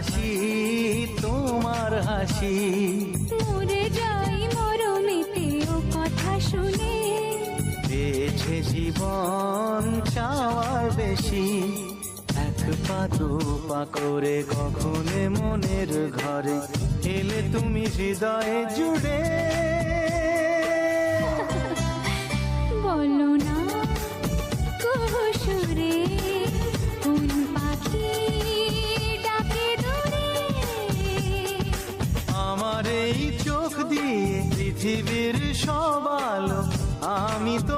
হাসি তোমার হাসি। মরে যাই মরমেতে ও কথা শুনে, পেয়েছে জীবন চাওয়ার বেশি। এক পা দু পা করে কখনে মনের ঘরে এলে তুমি হৃদয়ে জুড়ে। বলো না কুহুসুরে কোন পাখি ডাকে দূরে। আমার এই চোখ দিয়ে পৃথিবীর সব আলো আমি তো